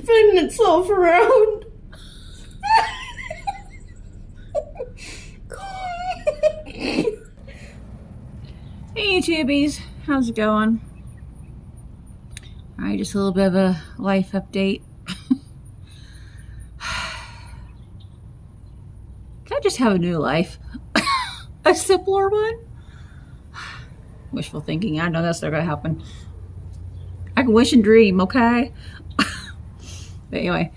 spinning itself around. Hey YouTubies, how's it going? Alright, just a little bit of a life update. Can I just have a new life? A simpler one? Wishful thinking, I know that's not gonna happen. I can wish and dream, okay? But anyway,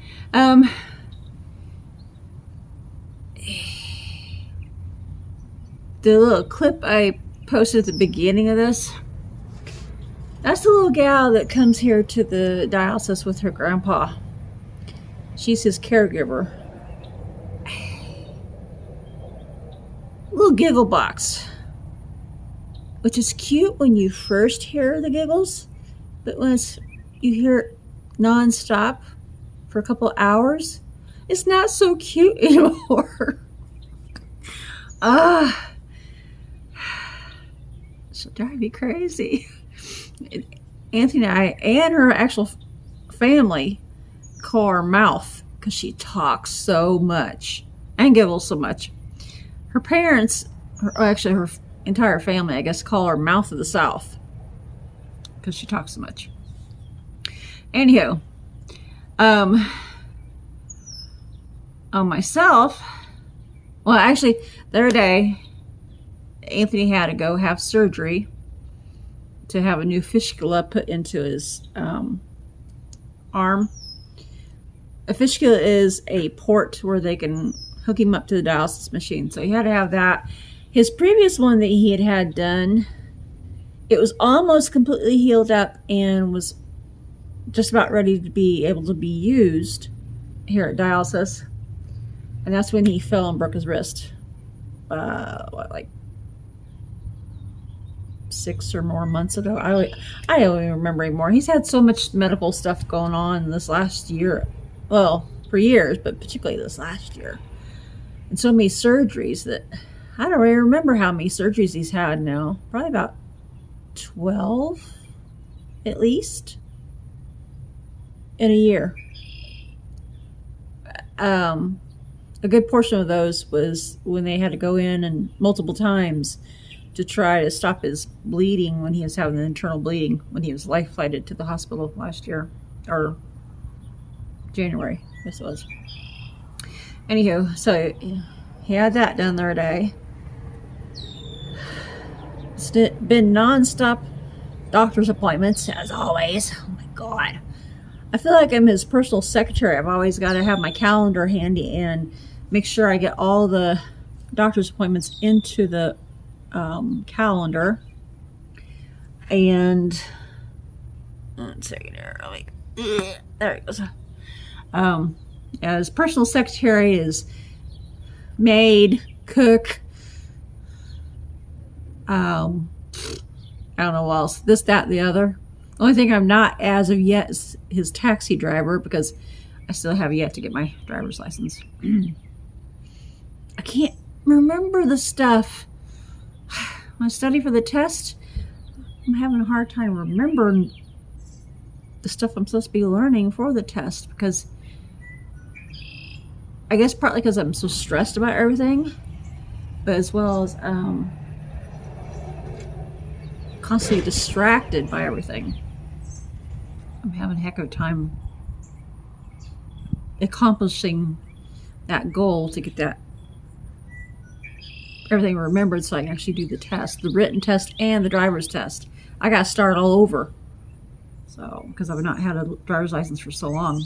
the little clip I posted at the beginning of this, that's the little gal that comes here to the dialysis with her grandpa. She's his caregiver. Little giggle box, which is cute when you first hear the giggles, but once you hear it non-stop for a couple hours, it's not so cute anymore. She'll drive me crazy. Anthony and I and her actual family call her Mouth because she talks so much and giggles so much. Her parents, actually her entire family, I guess, call her Mouth of the South because she talks so much. Anywho, on myself, well, actually, the other day, Anthony had to go have surgery to have a new fistula put into his arm. A fistula is a port where they can hook him up to the dialysis machine. So he had to have that. His previous one that he had done, it was almost completely healed up and was just about ready to be able to be used here at dialysis. And that's when he fell and broke his wrist. Like 6 or more months ago. I don't even remember anymore. He's had so much medical stuff going on this last year. Well, for years, but particularly this last year. And so many surgeries that I don't really remember how many surgeries he's had now. Probably about 12 at least in a year. A good portion of those was when they had to go in and multiple times to try to stop his bleeding when he was having an internal bleeding when he was life flighted to the hospital last year, or January, I guess it was. Anywho, so he had that done the other day. It's been non-stop doctor's appointments, as always. Oh my God. I feel like I'm his personal secretary. I've always got to have my calendar handy and make sure I get all the doctor's appointments into the calendar. And let's see here. There it goes. As personal secretary is maid, cook, I don't know what else. This, that, and the other. The only thing I'm not as of yet is his taxi driver because I still have yet to get my driver's license. I can't remember the stuff. When I study for the test, I'm having a hard time remembering the stuff I'm supposed to be learning for the test because I guess partly because I'm so stressed about everything, but as well as constantly distracted by everything. I'm having a heck of a time accomplishing that goal to get that everything remembered so I can actually do the test, the written test and the driver's test. I got to start all over. So, because I've not had a driver's license for so long.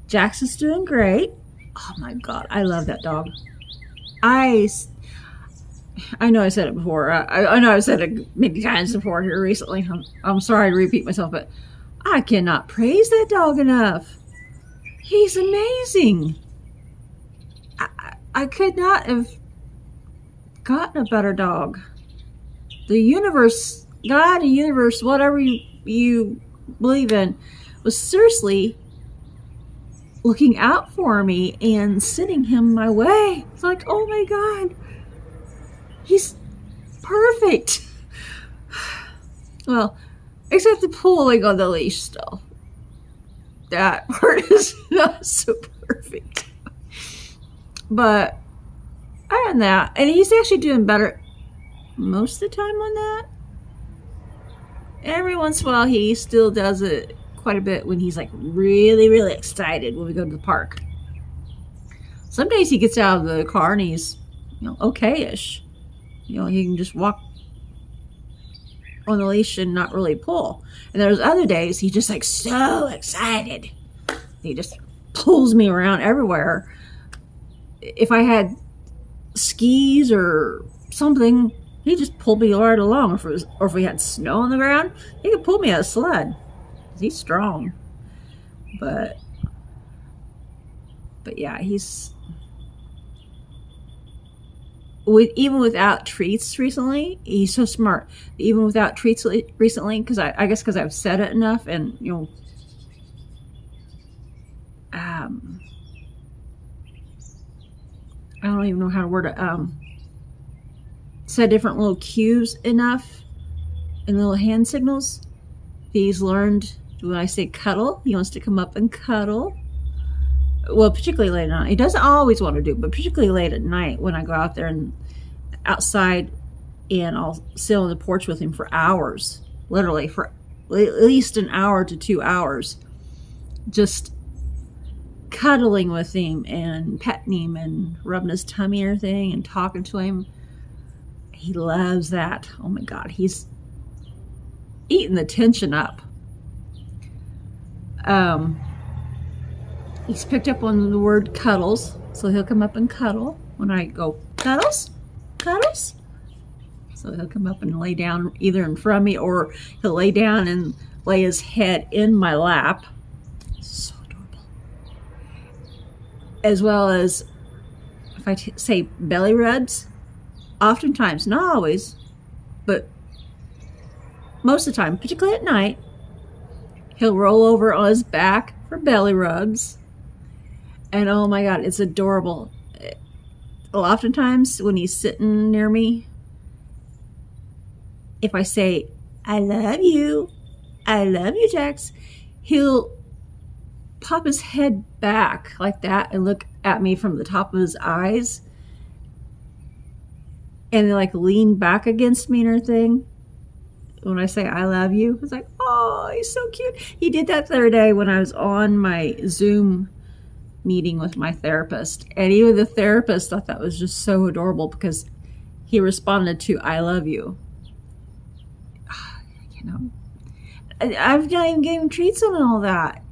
Jax is doing great. Oh my God, I love that dog. I know I said it before. I know I've said it many times before here recently. I'm sorry to repeat myself, but I cannot praise that dog enough. He's amazing. I could not have gotten a better dog. The universe, God, the universe, whatever you believe in, was seriously looking out for me and sending him my way. It's like, oh my God, he's perfect. Well, except the pulling on the leash still. That part is not so perfect. But other than that, and he's actually doing better most of the time on that. Every once in a while, he still does it quite a bit when he's like really, really excited when we go to the park. Some days he gets out of the car and he's, okay-ish. He can just walk on the leash and not really pull. And there's other days he's just like so excited. He just pulls me around everywhere. If I had skis or something, he just pulled me right along. Or if we had snow on the ground, he could pull me out of a sled. He's strong. But yeah, he's even without treats recently, he's so smart. Even without treats recently, because I guess because I've said it enough, and I don't even know how to word it. Said different little cues enough and little hand signals. He's learned when I say cuddle, he wants to come up and cuddle. Well, particularly late at night. He doesn't always want to do it, but particularly late at night when I go out there and outside, and I'll sit on the porch with him for hours, literally for at least an hour to 2 hours, just cuddling with him and petting him and rubbing his tummy and everything and talking to him. He loves that. Oh my God, he's eating the tension up. He's picked up on the word cuddles, so he'll come up and cuddle when I go, cuddles, cuddles. So he'll come up and lay down either in front of me, or he'll lay down and lay his head in my lap. So adorable. As well as if I say belly rubs, oftentimes, not always, but most of the time, particularly at night, he'll roll over on his back for belly rubs. And oh my God, it's adorable. Oftentimes when he's sitting near me, if I say, I love you, Jax, he'll pop his head back like that and look at me from the top of his eyes and like lean back against me and everything. When I say I love you, it's like, oh, he's so cute. He did that the other day when I was on my Zoom meeting with my therapist, and even the therapist thought that was just so adorable because he responded to I love you. I've not even given him treats on all that.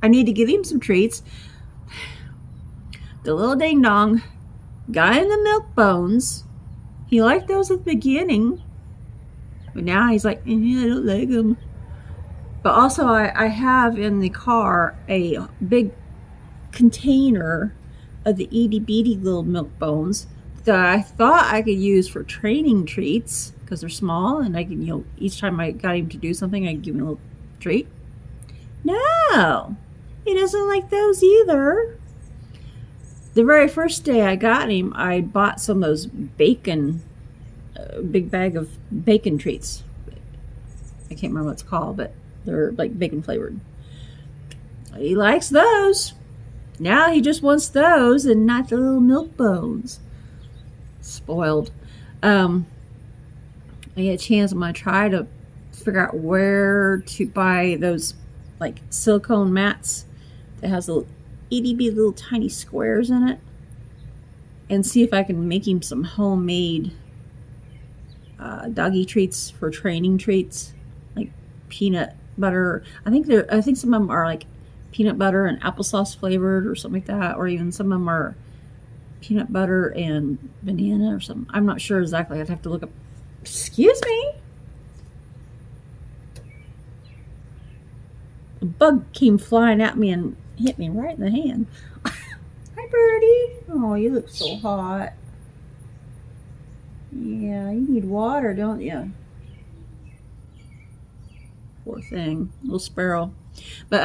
I need to give him some treats. The little ding dong got in the milk bones. He liked those at the beginning, but now he's like, I don't like them. But also I have in the car a big container of the itty bitty little milk bones that I thought I could use for training treats because they're small, and I can, each time I got him to do something, I'd give him a little treat. No, he doesn't like those either. The very first day I got him, I bought some of those bacon, big bag of bacon treats. I can't remember what it's called, but they're like bacon flavored. He likes those. Now he just wants those and not the little milk bones. Spoiled. I get a chance, I'm going to try to figure out where to buy those like silicone mats that has little itty bitty little tiny squares in it, and see if I can make him some homemade doggy treats for training treats, like peanut butter. I think some of them are like peanut butter and applesauce flavored or something like that, or even some of them are peanut butter and banana or something. I'm not sure exactly. I'd have to look up. Excuse me. A bug came flying at me and hit me right in the hand. Hi, birdie. Oh, you look so hot. Yeah, you need water, don't you? Poor thing, little sparrow. But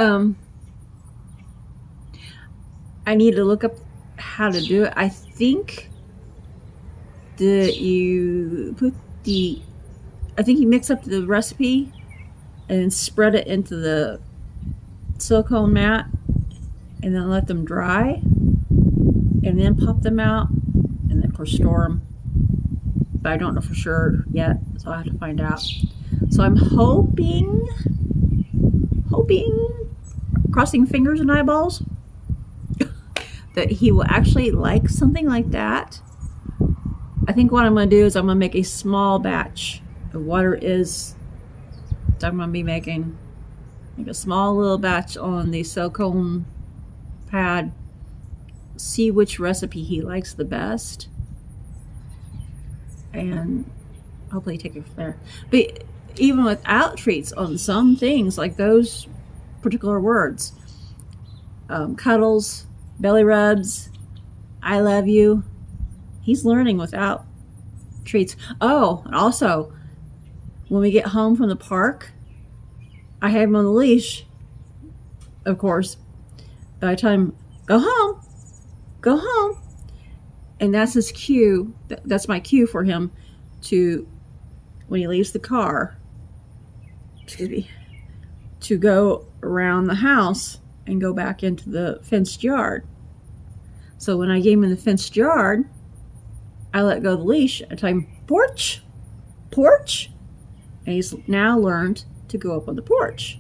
I need to look up how to do it. I think that you put the I think he mixed up the recipe and spread it into the silicone mat and then let them dry and then pop them out and then of course store them. But I don't know for sure yet, so I have to find out. So I'm hoping, crossing fingers and eyeballs, that he will actually like something like that. I think what I'm going to do is I'm going to make a small batch of what it is that I'm going to be making. Make a small little batch on the silicone pad. See which recipe he likes the best. And hopefully take it from there. But even without treats on some things, like those particular words, cuddles, belly rubs, I love you, he's learning without treats. Oh, and also, when we get home from the park, I have him on the leash, of course, but I tell him, go home, go home. And that's his cue, that's my cue for him to, when he leaves the car, to go around the house and go back into the fenced yard. So when I gave him in the fenced yard, I let go of the leash. I tell him, porch, porch. And he's now learned to go up on the porch.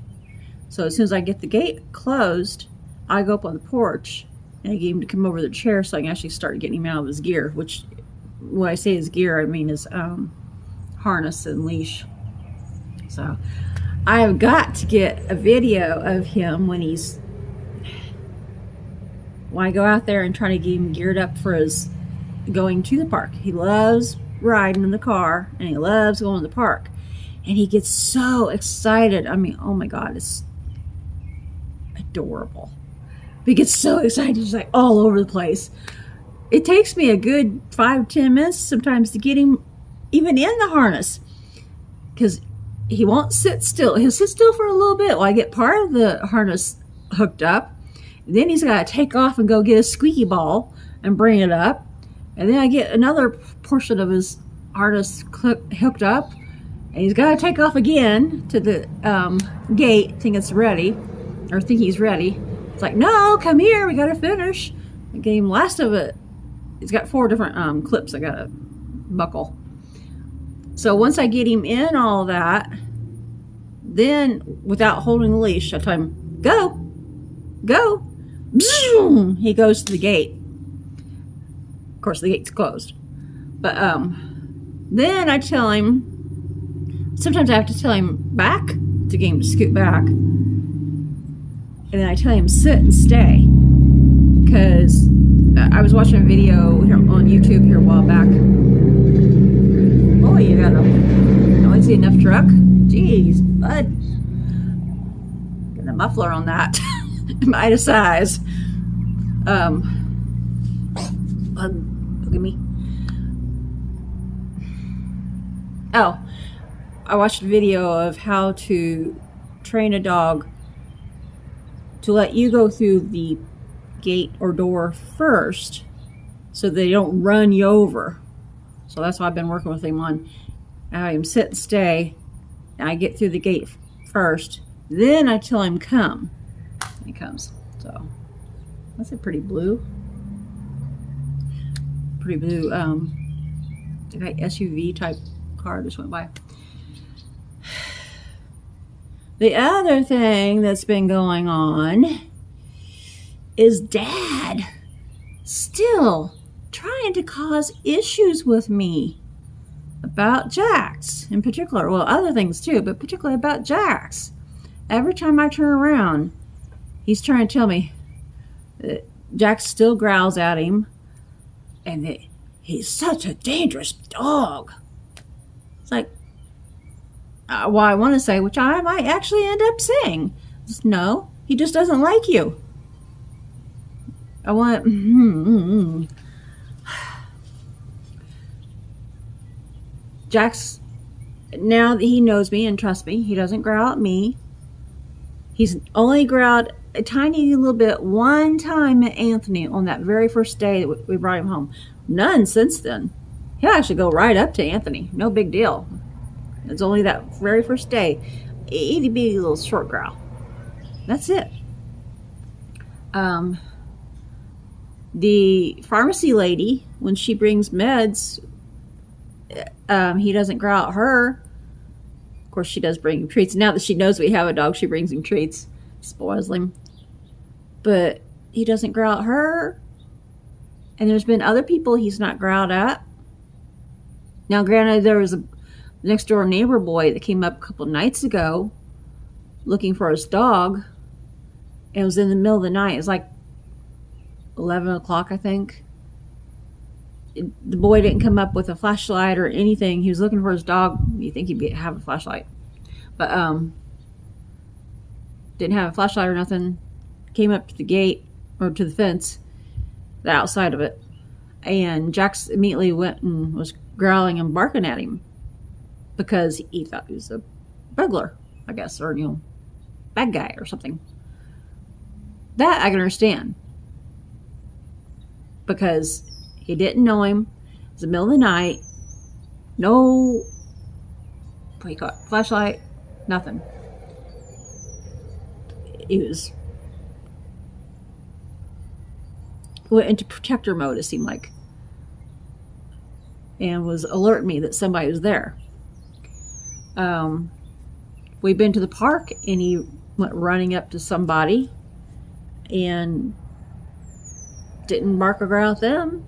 So as soon as I get the gate closed, I go up on the porch and I get him to come over the chair so I can actually start getting him out of his gear, which, when I say his gear, I mean his harness and leash. So I have got to get a video of him when I go out there and try to get him geared up for his going to the park. He loves riding in the car and he loves going to the park. And he gets so excited. I mean, oh my God, it's adorable. But he gets so excited, he's like all over the place. It takes me a good 5-10 minutes sometimes to get him even in the harness, because he won't sit still. He'll sit still for a little bit while I get part of the harness hooked up. And then he's got to take off and go get a squeaky ball and bring it up. And then I get another portion of his harness hooked up. And he's got to take off again to the gate, think it's ready, or think he's ready. It's like, no, come here, we got to finish. I gave him last of it. He's got 4 different clips I got to buckle. So once I get him in all that, then without holding the leash, I tell him, go, go. Boom, he goes to the gate. Of course, the gate's closed. But then I tell him, sometimes I have to tell him back to get him to scoot back. And then I tell him sit and stay. Because I was watching a video here on YouTube here a while back. Oh, you got a noisy enough truck? Jeez, bud. Get a muffler on that. Might of size. Look at me. Oh, I watched a video of how to train a dog to let you go through the gate or door first so they don't run you over. So that's why I've been working with him on. I have him sit and stay. I get through the gate first. Then I tell him come. He comes. So that's a pretty blue. Pretty blue SUV type car just went by. The other thing that's been going on is Dad still trying to cause issues with me about Jax in particular. Well, other things too, but particularly about Jax. Every time I turn around, he's trying to tell me that Jax still growls at him and that he's such a dangerous dog. It's like, well, I want to say, which I might actually end up saying, is no, he just doesn't like you. I want, Jax, now that he knows me and trusts me, he doesn't growl at me. He's only growled a tiny little bit one time at Anthony on that very first day that we brought him home. None since then. He'll actually go right up to Anthony. No big deal. It's only that very first day. Itty bitty little short growl. That's it. The pharmacy lady, when she brings meds, he doesn't growl at her. Of course, she does bring him treats. Now that she knows we have a dog, she brings him treats. Spoils him. But he doesn't growl at her. And there's been other people he's not growled at. Now, granted, there was a next door neighbor boy that came up a couple nights ago looking for his dog. It was in the middle of the night. It was like 11 o'clock, I think. The boy didn't come up with a flashlight or anything. He was looking for his dog. You think he'd have a flashlight. But didn't have a flashlight or nothing. Came up to the gate, or to the fence, the outside of it. And Jax immediately went and was growling and barking at him because he thought he was a burglar, I guess, or, bad guy or something. That I can understand. Because he didn't know him. It was the middle of the night. No, what do you call it? Flashlight, nothing. He went into protector mode, it seemed like, and was alerting me that somebody was there. We've been to the park, and he went running up to somebody and didn't bark or growl at them.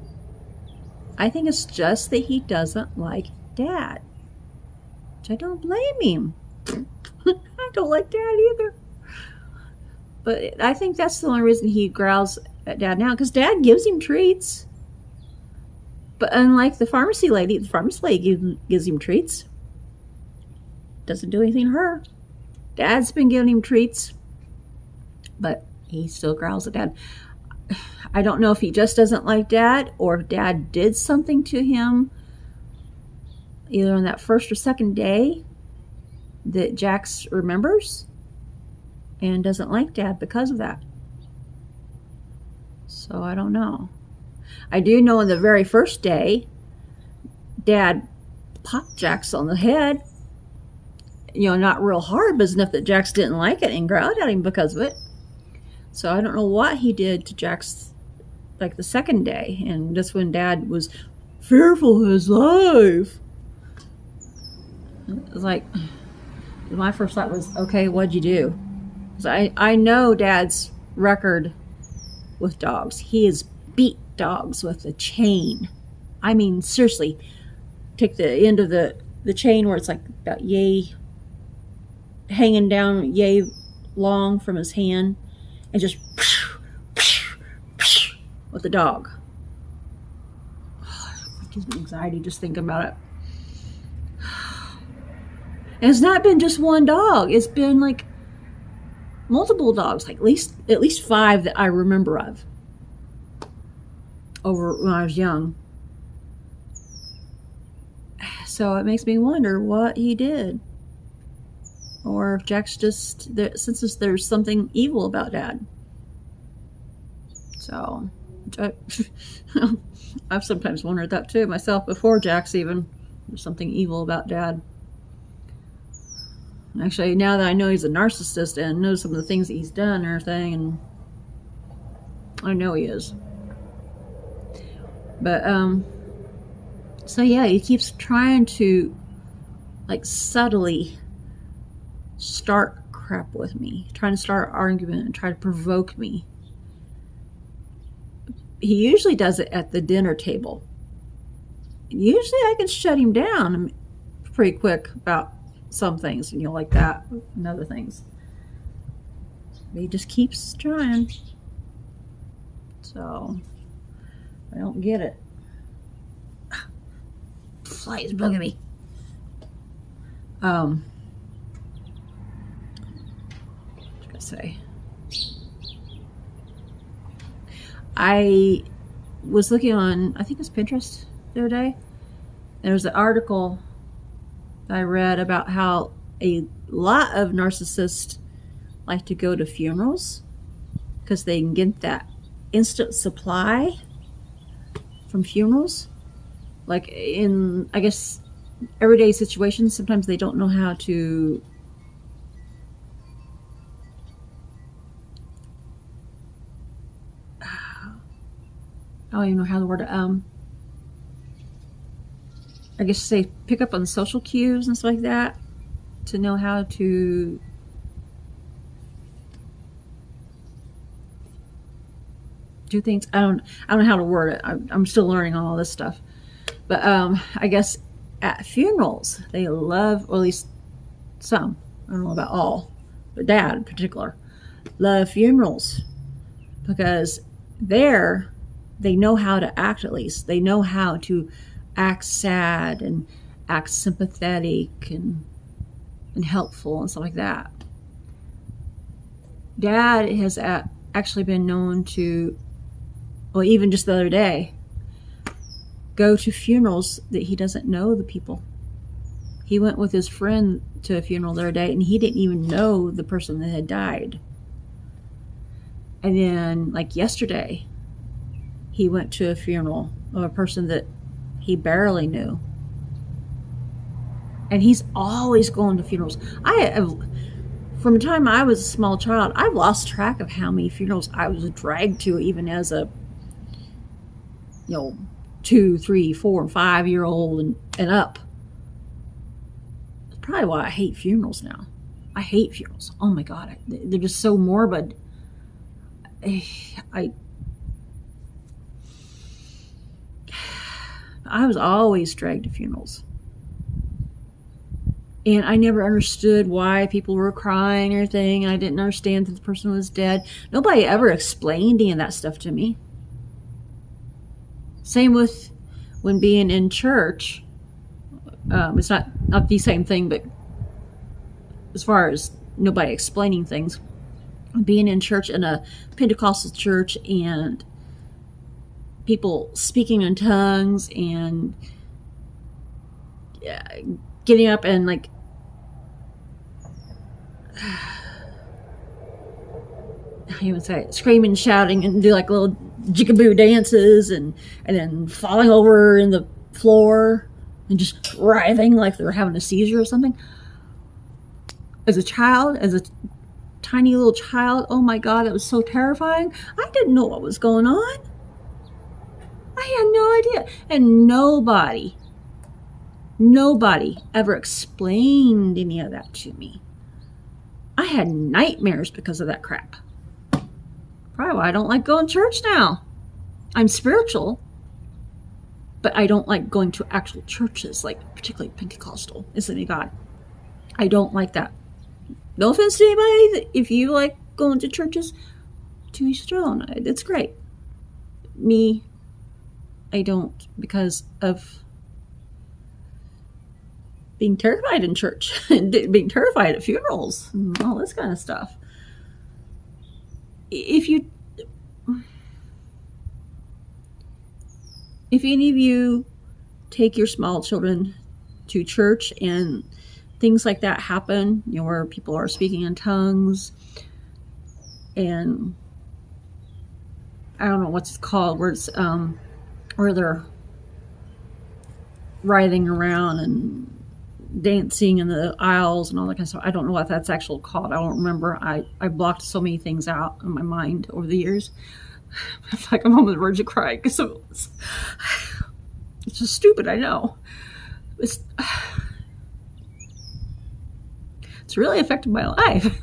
I think it's just that he doesn't like Dad, which I don't blame him. I don't like Dad either. But I think that's the only reason he growls at Dad now, because Dad gives him treats. But unlike the pharmacy lady gives him treats. Doesn't do anything to her. Dad's been giving him treats, but he still growls at Dad. I don't know if he just doesn't like Dad, or if Dad did something to him either on that first or second day that Jax remembers and doesn't like Dad because of that. So I don't know. I do know on the very first day, Dad popped Jax on the head. Not real hard, but enough that Jax didn't like it and growled at him because of it. So I don't know what he did to Jax like the second day. And that's when Dad was fearful of his life. It was like, my first thought was, okay, what'd you do? Because I know Dad's record with dogs. He has beat dogs with a chain. I mean, seriously, take the end of the chain where it's like about yay, hanging down yay long from his hand, and just with the dog. It gives me anxiety just thinking about it. And it's not been just one dog. It's been like multiple dogs, like at least 5 that I remember of over when I was young. So it makes me wonder what he did. Or if Jack's just senses there's something evil about Dad. So I've sometimes wondered that too myself before Jack's even. There's something evil about Dad. Actually, now that I know he's a narcissist and know some of the things that he's done and everything, and I know he is. But, so yeah, he keeps trying to, like, subtly start crap with me. Trying to start an argument and try to provoke me. He usually does it at the dinner table. Usually I can shut him down pretty quick about some things, like that, and other things. But he just keeps trying. So, I don't get it. Fly is bugging me. What was I gonna say? I was looking on, I think it was Pinterest the other day. There was an article I read about how a lot of narcissists like to go to funerals because they can get that instant supply from funerals. Like in, I guess, everyday situations, sometimes they don't know how to I don't even know how the word I guess say pick up on social cues and stuff like that to know how to do things. I don't know how to word it. I'm still learning all this stuff. But I guess at funerals they love, or at least some, I don't know about all, but Dad in particular, love funerals because there they know how to act. At least they know how to act sad and act sympathetic and helpful and stuff like that. Dad has actually been known to, well, even just the other day, go to funerals that he doesn't know the people. He went with his friend to a funeral the other day and he didn't even know the person that had died. And then, like yesterday, he went to a funeral of a person that he barely knew. And he's always going to funerals. From the time I was a small child, I've lost track of how many funerals I was dragged to, even as a 2, 3, 4, and 5-year-old and up. That's probably why I hate funerals now. I hate funerals. Oh my God, they're just so morbid. I was always dragged to funerals. And I never understood why people were crying or anything. I didn't understand that the person was dead. Nobody ever explained any of that stuff to me. Same with when being in church. It's not the same thing, but as far as nobody explaining things, being in church, in a Pentecostal church, and people speaking in tongues and getting up and like I even say it, screaming, shouting, and do like little jigaboo dances, and then falling over in the floor and just writhing like they were having a seizure or something. As a child, as a tiny little child, oh my God, that was so terrifying. I didn't know what was going on. I had no idea. And nobody ever explained any of that to me. I had nightmares because of that crap. Probably why I don't like going to church now. I'm spiritual, but I don't like going to actual churches, like particularly Pentecostal, Assembly of God. I don't like that. No offense to anybody, if you like going to churches, to each their own. It's great. Me, I don't, because of being terrified in church and being terrified at funerals and all this kind of stuff. If any of you take your small children to church and things like that happen, where people are speaking in tongues and I don't know what's called, where it's where they're writhing around and dancing in the aisles and all that kind of stuff. I don't know what that's actually called. I don't remember. I blocked so many things out in my mind over the years. It's like I'm on the verge of crying because it's just stupid. I know. It's really affected my life.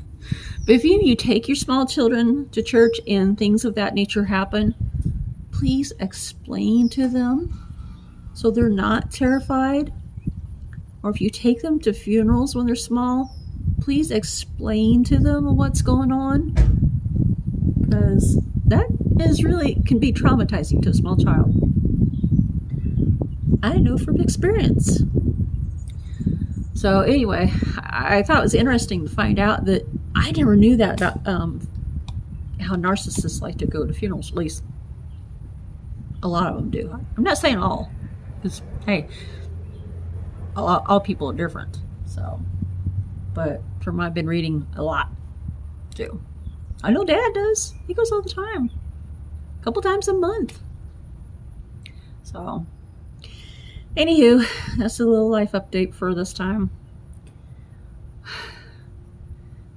But if you take your small children to church and things of that nature happen, please explain to them so they're not terrified. Or if you take them to funerals when they're small, please explain to them what's going on, because that can be traumatizing to a small child. I know from experience. So anyway, I thought it was interesting to find out that I never knew that about how narcissists like to go to funerals. At least a lot of them do. I'm not saying all, because hey, all people are different. So, but from what I've been reading, a lot do. I know Dad does. He goes all the time, a couple times a month. So Anywho, that's a little life update for this time.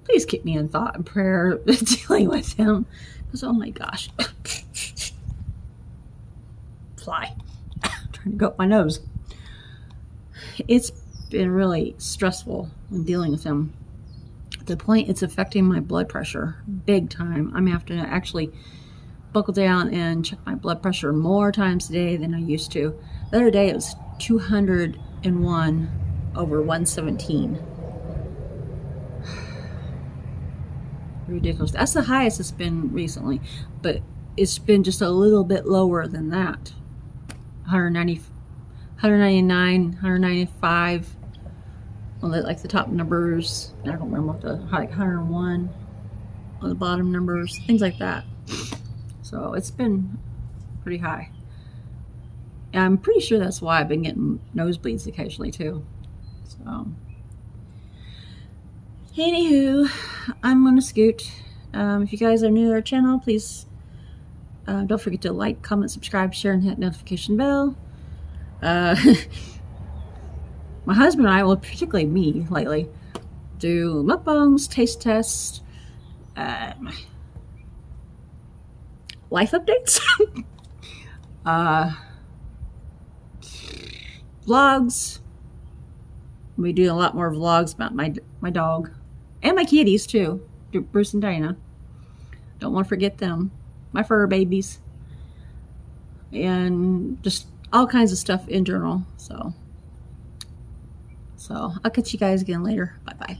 Please keep me in thought and prayer dealing with him. Because, oh my gosh. Fly. Trying to go up my nose. It's been really stressful when dealing with him. At the point it's affecting my blood pressure big time. I'm going to have to actually buckle down and check my blood pressure more times a day than I used to. The other day it was 201 over 117. Ridiculous. That's the highest it's been recently, but it's been just a little bit lower than that. 190, 199, 195. Well, like the top numbers. I don't remember what the, like 101 on the bottom numbers, things like that. So it's been pretty high. And I'm pretty sure that's why I've been getting nosebleeds occasionally too. So, anywho, I'm gonna scoot. If you guys are new to our channel, please don't forget to like, comment, subscribe, share, and hit notification bell. My husband and I, well, particularly me lately, do mukbangs, taste tests, life updates, vlogs. We do a lot more vlogs about my dog and my kitties too, Bruce and Diana. Don't want to forget them, my fur babies, and just all kinds of stuff in general. So I'll catch you guys again later. Bye bye.